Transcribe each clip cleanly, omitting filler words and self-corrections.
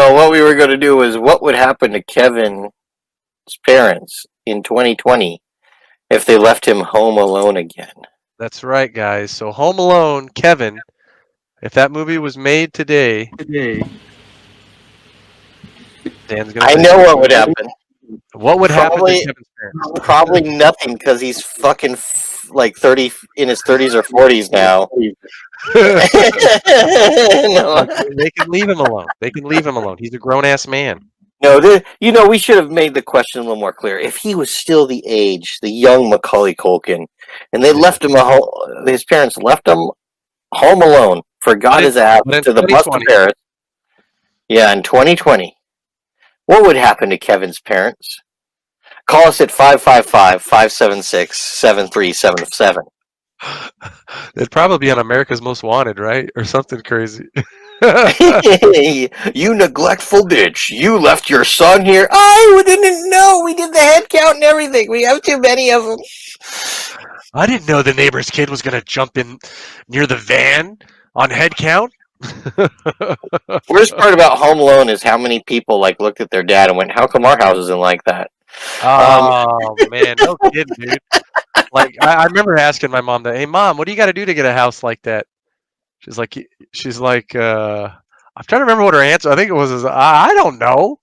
Well, what we were going to do is what would happen to Kevin's parents in 2020 if they left him home alone again. That's right, guys. So Home Alone, Kevin, if that movie was made today, Dan's going to I say know something. what would happen. What would happen to Probably, Kevin's parents? probably nothing because he's fucking like 30 in his 30s or 40s now. No, They can leave him alone. They can leave him alone. He's a grown ass man. no. We should have made the question a little more clear. If he was still the age, the young Macaulay Culkin, and they left him his parents left him home alone, forgot his ass to the bus of Paris. Yeah, in 2020. What would happen to Kevin's parents? Call us at 555-576-7377. It'd probably be on America's Most Wanted, right? Or something crazy. You neglectful bitch. You left your son here. I didn't know. We did the head count and everything. We have too many of them. I didn't know the neighbor's kid was going to jump in near the van on head count. Worst part about Home Alone is how many people looked at their dad and went, "How come our house isn't like that?" Oh man, no kidding, dude. I remember asking my mom that, "Hey, mom, what do you got to do to get a house like that?" She's like, I'm trying to remember what her answer. I think it was, I don't know,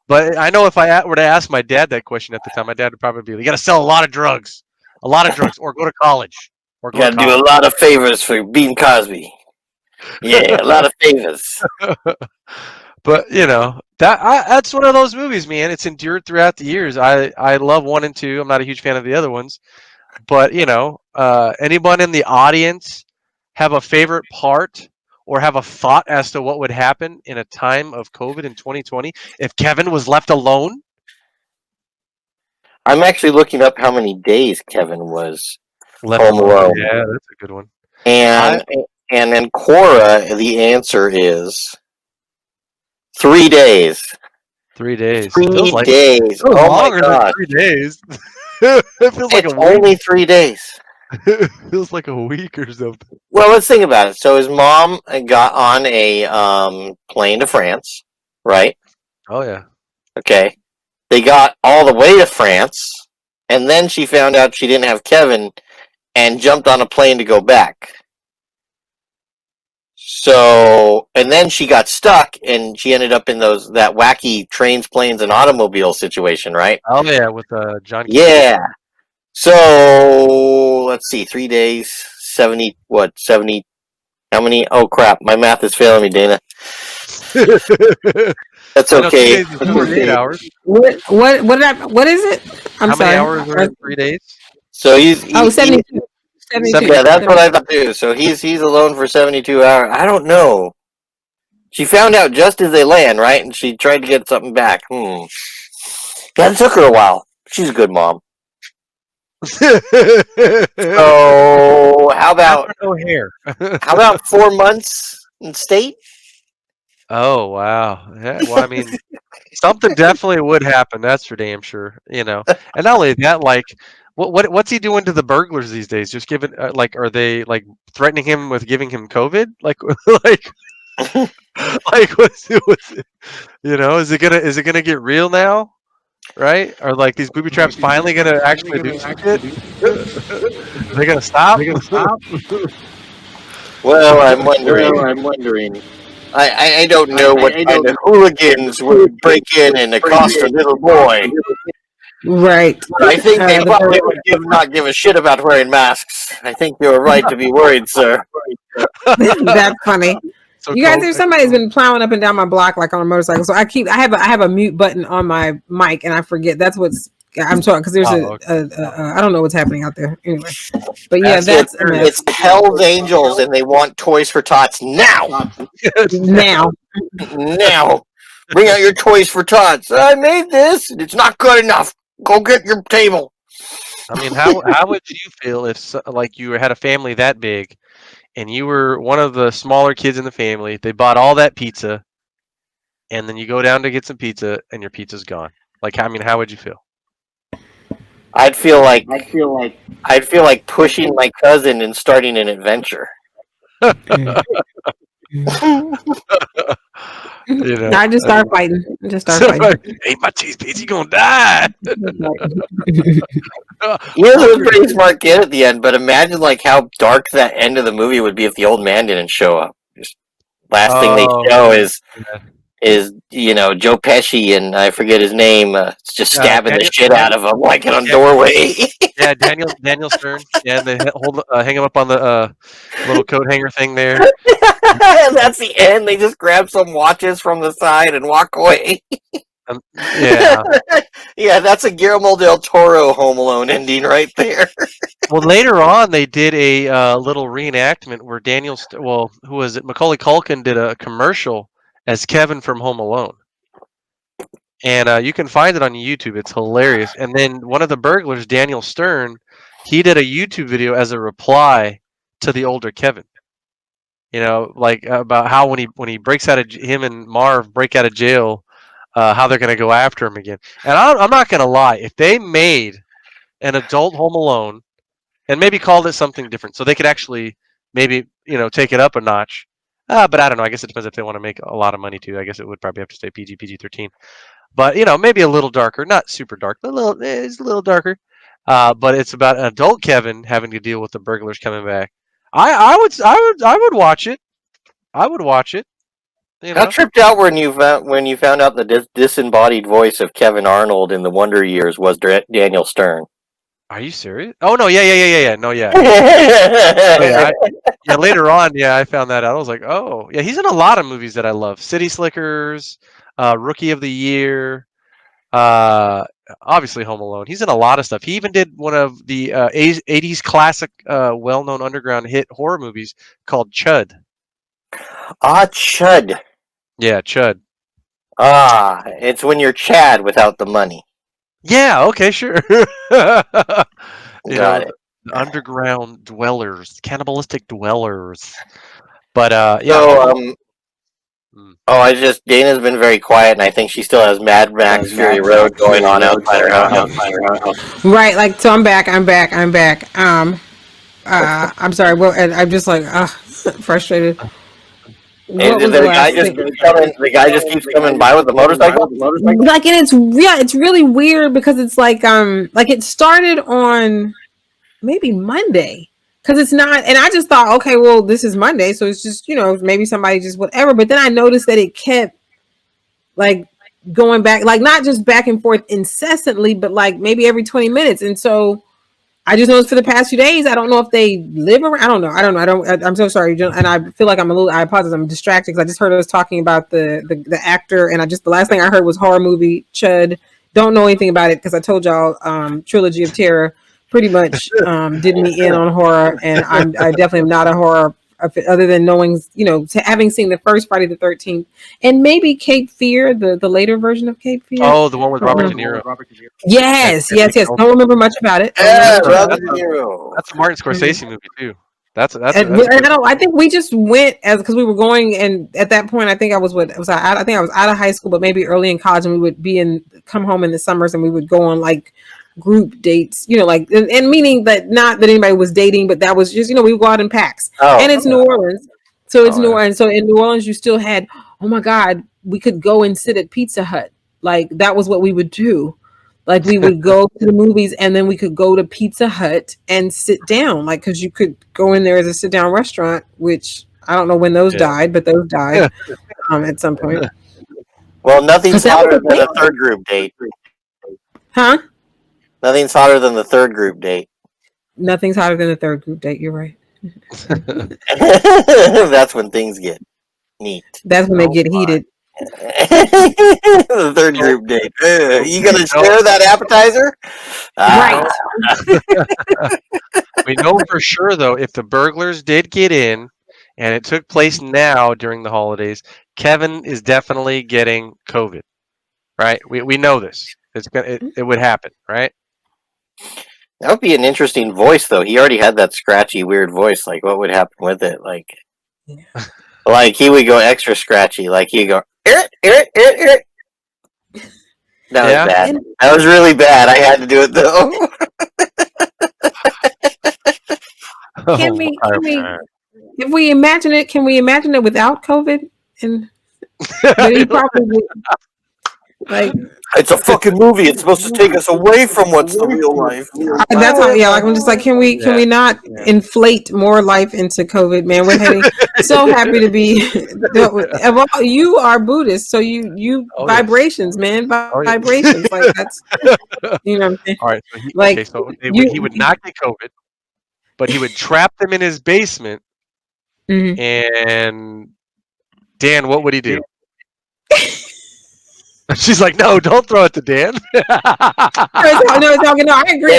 But I know if I were to ask my dad that question at the time, my dad would probably be, "You got to sell a lot of drugs, or go to college, or You got to do a lot of favors for Bean Cosby." Yeah, a lot of favors. But that's one of those movies, man. It's endured throughout the years. I love 1 and 2. I'm not a huge fan of the other ones, but anyone in the audience have a favorite part or have a thought as to what would happen in a time of COVID in 2020 if Kevin was left alone? I'm actually looking up how many days Kevin was Left home alone. Yeah, that's a good one. And then Cora, the answer is 3 days. 3 days. 3 days. Oh my god. 3 days. It feels like it's only 3 days. It feels like a week or something. Well, let's think about it. So his mom got on a plane to France, right? Oh yeah. Okay. They got all the way to France, and then she found out she didn't have Kevin and jumped on a plane to go back. So, and then she got stuck, and she ended up in that wacky trains, planes, and automobile situation, right? Oh yeah, with John. Yeah. So let's see, 3 days, 70. What 70? How many? Oh crap, my math is failing me, Dana. That's okay. 48 hours. What is it? How many hours are in 3 days? So he's 72. 72. Yeah, that's what I thought too. So he's alone for 72 hours. I don't know. She found out just as they land, right? And she tried to get something back. That took her a while. She's a good mom. So how about no hair? How about 4 months in state? Oh wow! Yeah, well, I mean, something definitely would happen. That's for damn sure. And not only that, what's he doing to the burglars these days? Just giving, are they threatening him with giving him COVID? What's is it gonna get real now? Right? Are these booby traps finally gonna actually do some shit? Are they gonna stop? Well, I'm wondering. I don't know what kind of hooligans would break in and accost a little boy. Right. I think they probably would not give a shit about wearing masks. I think you're right to be worried, sir. That's funny. So you guys, there's somebody's been plowing up and down my block on a motorcycle. So I have a mute button on my mic, and I forget that's what's I'm talking because there's I don't know what's happening out there anyway. But yeah, it's Hell's Angels, and they want Toys for Tots now. Now. Bring out your Toys for Tots. I made this, and it's not good enough. Go get your table. I mean, how would you feel if you had a family that big, and you were one of the smaller kids in the family? They bought all that pizza, and then you go down to get some pizza, and your pizza's gone. How would you feel? I'd feel like pushing my cousin and starting an adventure. I just start fighting. Just start fighting. Ate my cheese pizza, you gonna die. He was a pretty smart kid at the end, but imagine like how dark that end of the movie would be if the old man didn't show up. Just last thing they show is Joe Pesci and I forget his name, just stabbing the shit out of him like in a doorway. Yeah, Daniel Stern. Yeah, and they hang him up on the little coat hanger thing there. And that's the end. They just grab some watches from the side and walk away. Yeah. Yeah, that's a Guillermo del Toro Home Alone ending right there. Well, later on, they did a little reenactment where who was it? Macaulay Culkin did a commercial as Kevin from Home Alone. And you can find it on YouTube. It's hilarious. And then one of the burglars, Daniel Stern, he did a YouTube video as a reply to the older Kevin. Like about how when he breaks out of him and Marv break out of jail, how they're going to go after him again. And I'm not going to lie, if they made an adult Home Alone and maybe called it something different, so they could actually maybe take it up a notch. But I don't know. I guess it depends if they want to make a lot of money too. I guess it would probably have to stay PG-13. But maybe a little darker, not super dark, but it's a little darker. But it's about an adult Kevin having to deal with the burglars coming back. I would watch it. I would watch it. How tripped out when you found out the disembodied voice of Kevin Arnold in the Wonder Years was Daniel Stern? Are you serious? Oh no, yeah. No, yeah. Yeah, later on, I found that out. I was like, oh, yeah, he's in a lot of movies that I love. City Slickers, Rookie of the Year, obviously Home Alone. He's in a lot of stuff. He even did one of the 80s classic, well-known underground hit horror movies called Chud. Chud. Yeah, Chud. It's when you're Chad without the money. Yeah, okay, sure. Got it. The underground dwellers, cannibalistic dwellers. But Dana's been very quiet, and I think she still has Mad Max Fury Road going on outside her house. Right, like so. I'm back. I'm sorry. Well, I'm just like frustrated. The guy just keeps coming by with the motorcycle. Like, and it's really weird because it's like it started on maybe Monday because it's not, and I just thought, okay, well, this is Monday, so it's just maybe somebody just whatever. But then I noticed that it kept like going back, like not just back and forth incessantly, but like maybe every 20 minutes, and so. I just noticed for the past few days, I don't know if they live around. I don't know. I'm so sorry. And I feel like I apologize. I'm distracted because I just heard us talking about the actor. And the last thing I heard was horror movie Chud. Don't know anything about it because I told y'all Trilogy of Terror pretty much did me in on horror. And I definitely am not a horror other than knowing, having seen the first Friday the 13th and maybe Cape Fear, the later version of Cape Fear. Oh, the one with Robert De Niro. Yes. Don't remember much about it. Robert De Niro. That's a Martin Scorsese movie too. That's I think we just went because we were going, and at that point, I think I was I think I was out of high school, but maybe early in college, and we would come home in the summers, and we would go on like group dates, like, and meaning that not that anybody was dating, but that was just, we would go out in packs. And it's New Orleans. So it's New Orleans. So in New Orleans, you still had, oh my God, we could go and sit at Pizza Hut. Like that was what we would do. Like we would go to the movies and then we could go to Pizza Hut and sit down. Like, cause you could go in there as a sit down restaurant, which I don't know when those died, but those died at some point. Well, nothing's hotter than a third group date. Huh? Nothing's hotter than the third group date. Nothing's hotter than the third group date. You're right. That's when things get neat. That's when they get heated. The third group date. You gonna share that appetizer? Right. We know for sure though, if the burglars did get in, and it took place now during the holidays, Kevin is definitely getting COVID. Right? We know this. It would happen, right? That would be an interesting voice, though. He already had that scratchy, weird voice. Like, what would happen with it? Like he would go extra scratchy. Like, he'd go, That was bad. That was really bad. I had to do it, though. Can we imagine it? Can we imagine it without COVID? And But he probably like It's a fucking movie. It's supposed to take us away from what's the real life. that's how. Yeah, like I'm just like, can we not inflate more life into COVID, man? We're heading. So happy to be. You are Buddhist, so you vibrations, man, vibrations. Like that's you know what I'm saying. All right, so he would not get COVID, but he would trap them in his basement. Mhm. And Dan, what would he do? She's like, no, don't throw it to Dan. No, I agree.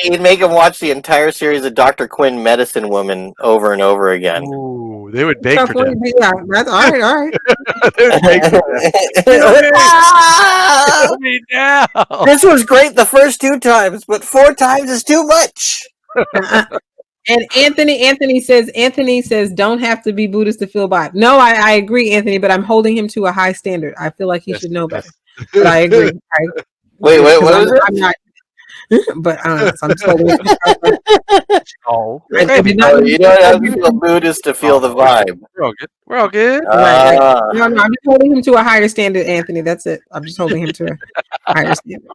He'd make him watch the entire series of Dr. Quinn Medicine Woman over and over again. Ooh, they would beg for that. Yeah, that's all right. They would beg for that. Kill me now. This was great the first 2 times, but 4 times is too much. And Anthony says, don't have to be Buddhist to feel vibe. No, I agree, Anthony, but I'm holding him to a high standard. I feel like he should know better. But I agree. Wait, what was it? I'm not. But so I'm just holding him. You don't have to feel Buddhist to feel the vibe. We're all good. No, I'm just holding him to a higher standard, Anthony. That's it. I'm just holding him to a higher standard.